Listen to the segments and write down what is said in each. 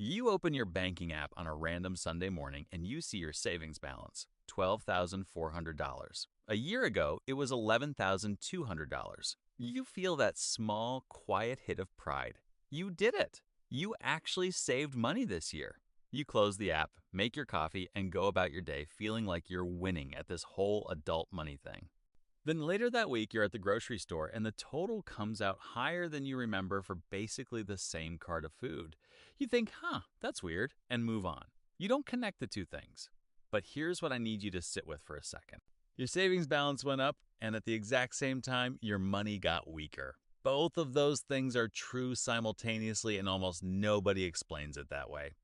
You open your banking app on a random Sunday morning and you see your savings balance, $12,400. A year ago, it was $11,200. You feel that small, quiet hit of pride. You did it. You actually saved money this year. You close the app, make your coffee, and go about your day feeling like you're winning at this whole adult money thing. Then later that week, you're at the grocery store and the total comes out higher than you remember for basically the same cart of food. You think, that's weird, and move on. You don't connect the two things. But here's what I need you to sit with for a second. Your savings balance went up, and at the exact same time, your money got weaker. Both of those things are true simultaneously, and almost nobody explains it that way.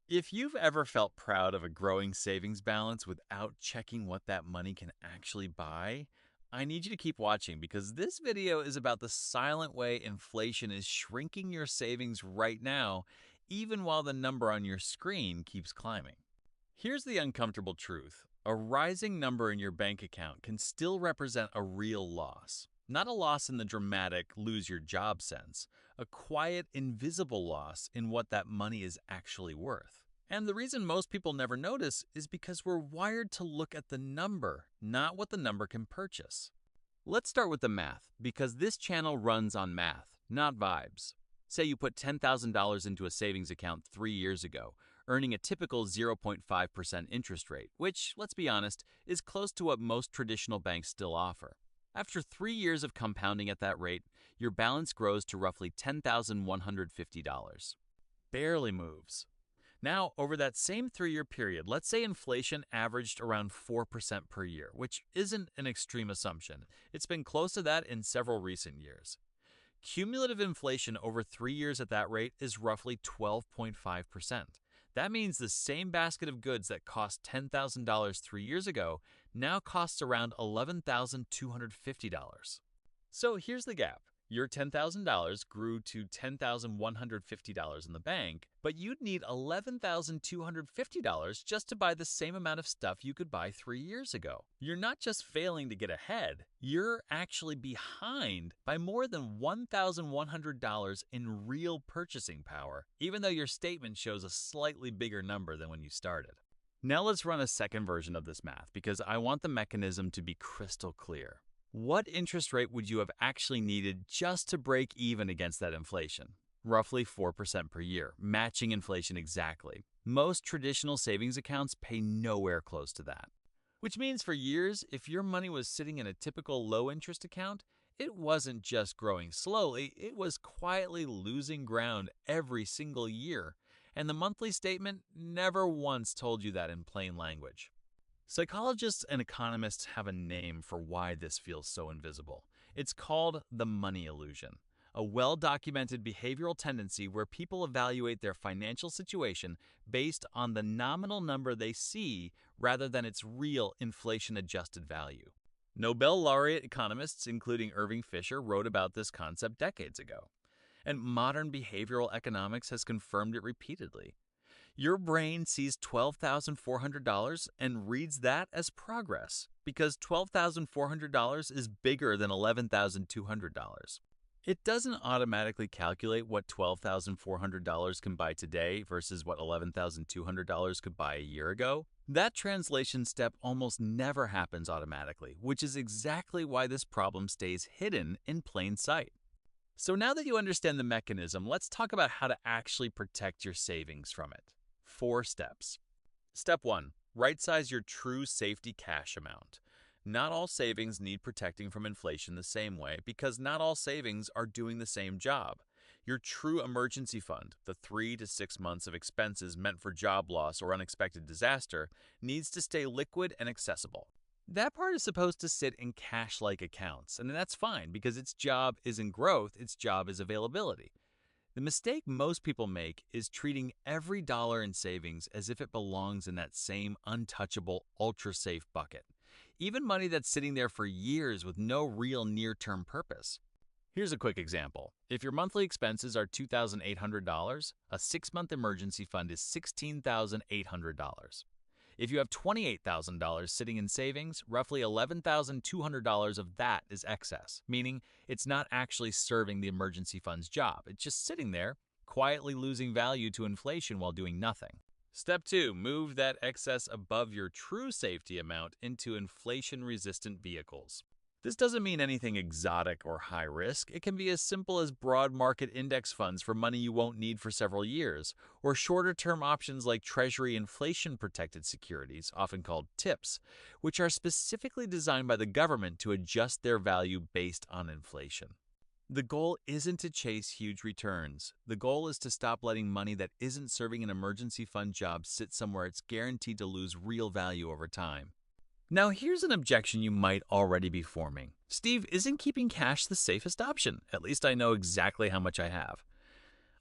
If you've ever felt proud of a growing savings balance without checking what that money can actually buy, I need you to keep watching because this video is about the silent way inflation is shrinking your savings right now, even while the number on your screen keeps climbing. Here's the uncomfortable truth. A rising number in your bank account can still represent a real loss. Not a loss in the dramatic lose your job sense, a quiet, invisible loss in what that money is actually worth. And the reason most people never notice is because we're wired to look at the number, not what the number can purchase. Let's start with the math, because this channel runs on math, not vibes. Say you put $10,000 into a savings account 3 years ago, earning a typical 0.5% interest rate, which, let's be honest, is close to what most traditional banks still offer. After 3 years of compounding at that rate, your balance grows to roughly $10,150. Barely moves. Now, over that same 3-year period, let's say inflation averaged around 4% per year, which isn't an extreme assumption. It's been close to that in several recent years. Cumulative inflation over 3 years at that rate is roughly 12.5%. That means the same basket of goods that cost $10,000 3 years ago now costs around $11,250. So here's the gap. Your $10,000 grew to $10,150 in the bank, but you'd need $11,250 just to buy the same amount of stuff you could buy 3 years ago. You're not just failing to get ahead, you're actually behind by more than $1,100 in real purchasing power, even though your statement shows a slightly bigger number than when you started. Now let's run a second version of this math because I want the mechanism to be crystal clear. What interest rate would you have actually needed just to break even against that inflation? Roughly 4% per year, matching inflation exactly. Most traditional savings accounts pay nowhere close to that. Which means for years, if your money was sitting in a typical low-interest account, it wasn't just growing slowly, it was quietly losing ground every single year. And the monthly statement never once told you that in plain language. Psychologists and economists have a name for why this feels so invisible. It's called the money illusion, a well-documented behavioral tendency where people evaluate their financial situation based on the nominal number they see rather than its real inflation-adjusted value. Nobel laureate economists, including Irving Fisher, wrote about this concept decades ago. And modern behavioral economics has confirmed it repeatedly. Your brain sees $12,400 and reads that as progress because $12,400 is bigger than $11,200. It doesn't automatically calculate what $12,400 can buy today versus what $11,200 could buy a year ago. That translation step almost never happens automatically, which is exactly why this problem stays hidden in plain sight. So now that you understand the mechanism, let's talk about how to actually protect your savings from it. 4 steps. Step 1. Right-size your true safety cash amount. Not all savings need protecting from inflation the same way because not all savings are doing the same job. Your true emergency fund, the 3 to 6 months of expenses meant for job loss or unexpected disaster, needs to stay liquid and accessible. That part is supposed to sit in cash-like accounts, and that's fine because its job isn't growth, its job is availability. The mistake most people make is treating every dollar in savings as if it belongs in that same untouchable, ultra-safe bucket, even money that's sitting there for years with no real near-term purpose. Here's a quick example. If your monthly expenses are $2,800, a 6-month emergency fund is $16,800. If you have $28,000 sitting in savings, roughly $11,200 of that is excess, meaning it's not actually serving the emergency fund's job. It's just sitting there, quietly losing value to inflation while doing nothing. Step 2. Move that excess above your true safety amount into inflation-resistant vehicles. This doesn't mean anything exotic or high risk. It can be as simple as broad market index funds for money you won't need for several years, or shorter-term options like Treasury inflation-protected securities, often called TIPS, which are specifically designed by the government to adjust their value based on inflation. The goal isn't to chase huge returns. The goal is to stop letting money that isn't serving an emergency fund job sit somewhere it's guaranteed to lose real value over time. Now, here's an objection you might already be forming. Steve, isn't keeping cash the safest option? At least I know exactly how much I have.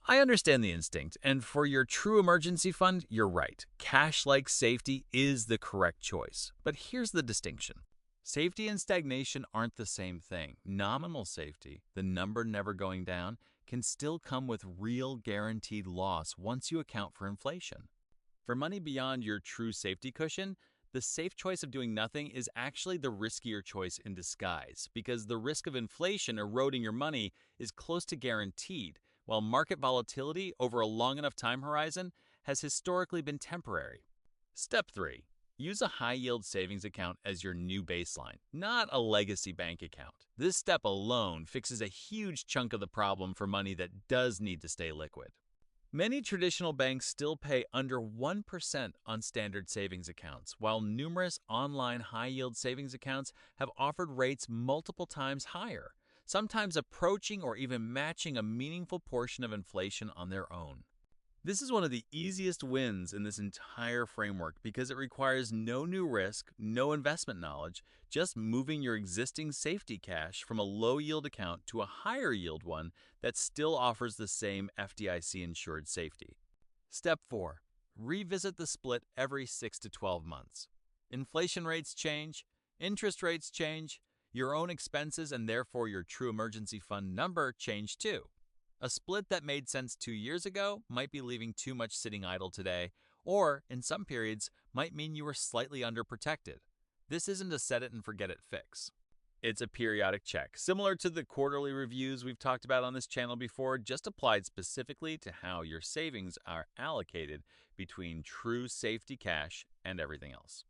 I understand the instinct, and for your true emergency fund, you're right. Cash-like safety is the correct choice. But here's the distinction. Safety and stagnation aren't the same thing. Nominal safety, the number never going down, can still come with real guaranteed loss once you account for inflation. For money beyond your true safety cushion, the safe choice of doing nothing is actually the riskier choice in disguise, because the risk of inflation eroding your money is close to guaranteed, while market volatility over a long enough time horizon has historically been temporary. Step 3. Use a high-yield savings account as your new baseline, not a legacy bank account. This step alone fixes a huge chunk of the problem for money that does need to stay liquid. Many traditional banks still pay under 1% on standard savings accounts, while numerous online high-yield savings accounts have offered rates multiple times higher, sometimes approaching or even matching a meaningful portion of inflation on their own. This is one of the easiest wins in this entire framework because it requires no new risk, no investment knowledge, just moving your existing safety cash from a low-yield account to a higher-yield one that still offers the same FDIC-insured safety. Step 4. Revisit the split every 6 to 12 months. Inflation rates change, interest rates change, your own expenses and therefore your true emergency fund number change too. A split that made sense 2 years ago might be leaving too much sitting idle today, or, in some periods, might mean you were slightly underprotected. This isn't a set-it-and-forget-it fix. It's a periodic check, similar to the quarterly reviews we've talked about on this channel before, just applied specifically to how your savings are allocated between true safety cash and everything else.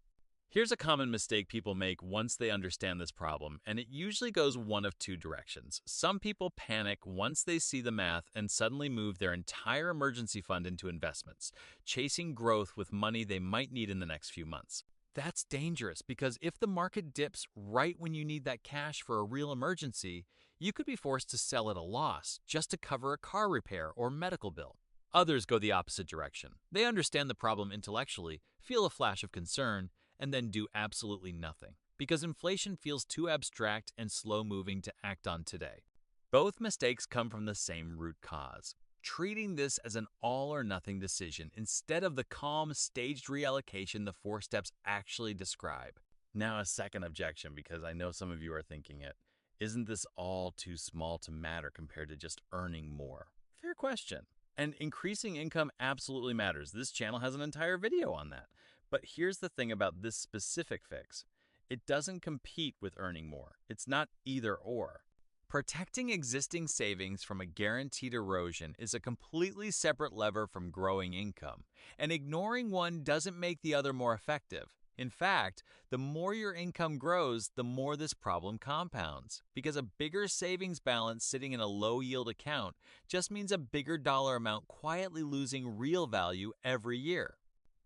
Here's a common mistake people make once they understand this problem, and it usually goes one of two directions. Some people panic once they see the math and suddenly move their entire emergency fund into investments, chasing growth with money they might need in the next few months. That's dangerous because if the market dips right when you need that cash for a real emergency, you could be forced to sell at a loss just to cover a car repair or medical bill. Others go the opposite direction. They understand the problem intellectually, feel a flash of concern, and then do absolutely nothing, because inflation feels too abstract and slow-moving to act on today. Both mistakes come from the same root cause, treating this as an all-or-nothing decision instead of the calm, staged reallocation the 4 steps actually describe. Now a second objection, because I know some of you are thinking it. Isn't this all too small to matter compared to just earning more? Fair question. And increasing income absolutely matters. This channel has an entire video on that. But here's the thing about this specific fix. It doesn't compete with earning more. It's not either or. Protecting existing savings from a guaranteed erosion is a completely separate lever from growing income, and ignoring one doesn't make the other more effective. In fact, the more your income grows, the more this problem compounds, because a bigger savings balance sitting in a low-yield account just means a bigger dollar amount quietly losing real value every year.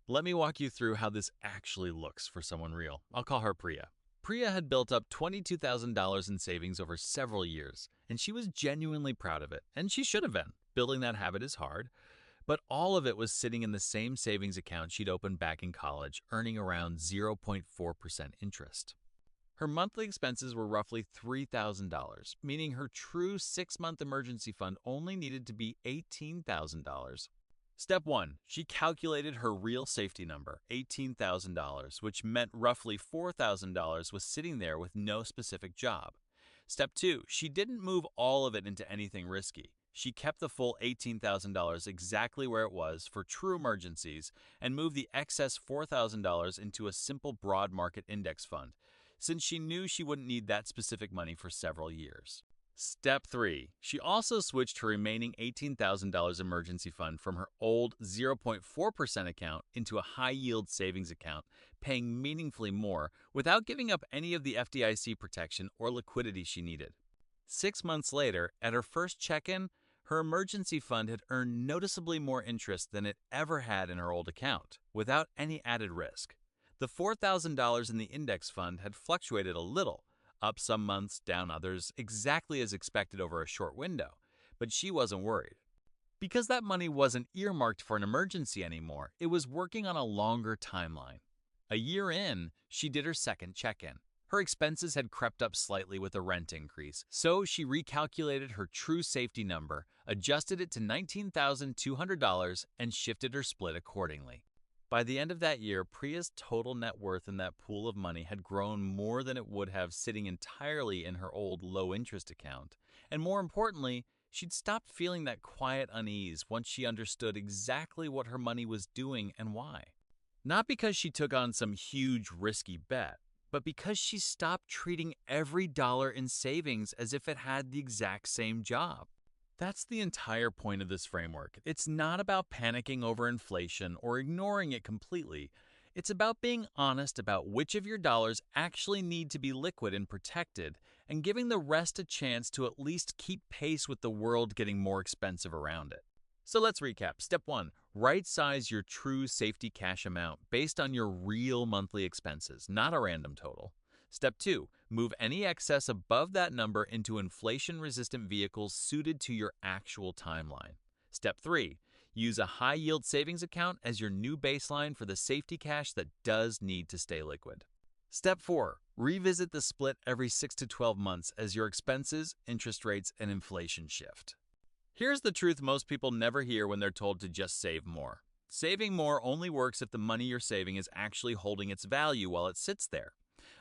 Let me walk you through how this actually looks for someone real. I'll call her Priya. Priya had built up $22,000 in savings over several years, and she was genuinely proud of it, and she should have been. Building that habit is hard, but all of it was sitting in the same savings account she'd opened back in college, earning around 0.4% interest. Her monthly expenses were roughly $3,000, meaning her true 6-month emergency fund only needed to be $18,000. Step 1. She calculated her real safety number, $18,000, which meant roughly $4,000 was sitting there with no specific job. Step 2. She didn't move all of it into anything risky. She kept the full $18,000 exactly where it was for true emergencies and moved the excess $4,000 into a simple broad market index fund, since she knew she wouldn't need that specific money for several years. Step 3. She also switched her remaining $18,000 emergency fund from her old 0.4% account into a high-yield savings account, paying meaningfully more without giving up any of the FDIC protection or liquidity she needed. 6 months later, at her first check-in, her emergency fund had earned noticeably more interest than it ever had in her old account, without any added risk. The $4,000 in the index fund had fluctuated a little, up some months, down others, exactly as expected over a short window, but she wasn't worried. Because that money wasn't earmarked for an emergency anymore, it was working on a longer timeline. A year in, she did her second check-in. Her expenses had crept up slightly with a rent increase, so she recalculated her true safety number, adjusted it to $19,200, and shifted her split accordingly. By the end of that year, Priya's total net worth in that pool of money had grown more than it would have sitting entirely in her old low-interest account. And more importantly, she'd stopped feeling that quiet unease once she understood exactly what her money was doing and why. Not because she took on some huge risky bet, but because she stopped treating every dollar in savings as if it had the exact same job. That's the entire point of this framework. It's not about panicking over inflation or ignoring it completely. It's about being honest about which of your dollars actually need to be liquid and protected, and giving the rest a chance to at least keep pace with the world getting more expensive around it. So let's recap. Step 1. Right-size your true safety cash amount based on your real monthly expenses, not a random total. Step 2. Move any excess above that number into inflation-resistant vehicles suited to your actual timeline. Step 3. Use a high-yield savings account as your new baseline for the safety cash that does need to stay liquid. Step 4. Revisit the split every 6 to 12 months as your expenses, interest rates, and inflation shift. Here's the truth most people never hear when they're told to just save more. Saving more only works if the money you're saving is actually holding its value while it sits there.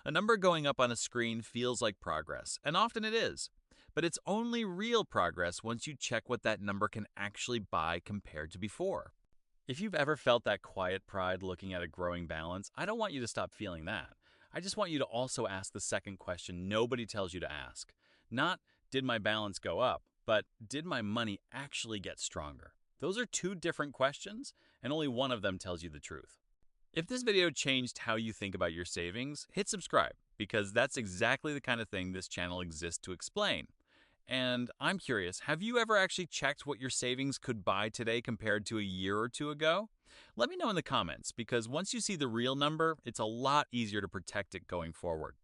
A number going up on a screen feels like progress, and often it is. But it's only real progress once you check what that number can actually buy compared to before. If you've ever felt that quiet pride looking at a growing balance, I don't want you to stop feeling that. I just want you to also ask the second question nobody tells you to ask. Not, did my balance go up, but did my money actually get stronger? Those are two different questions, and only one of them tells you the truth. If this video changed how you think about your savings, hit subscribe, because that's exactly the kind of thing this channel exists to explain. And I'm curious, have you ever actually checked what your savings could buy today compared to a year or two ago? Let me know in the comments, because once you see the real number, it's a lot easier to protect it going forward.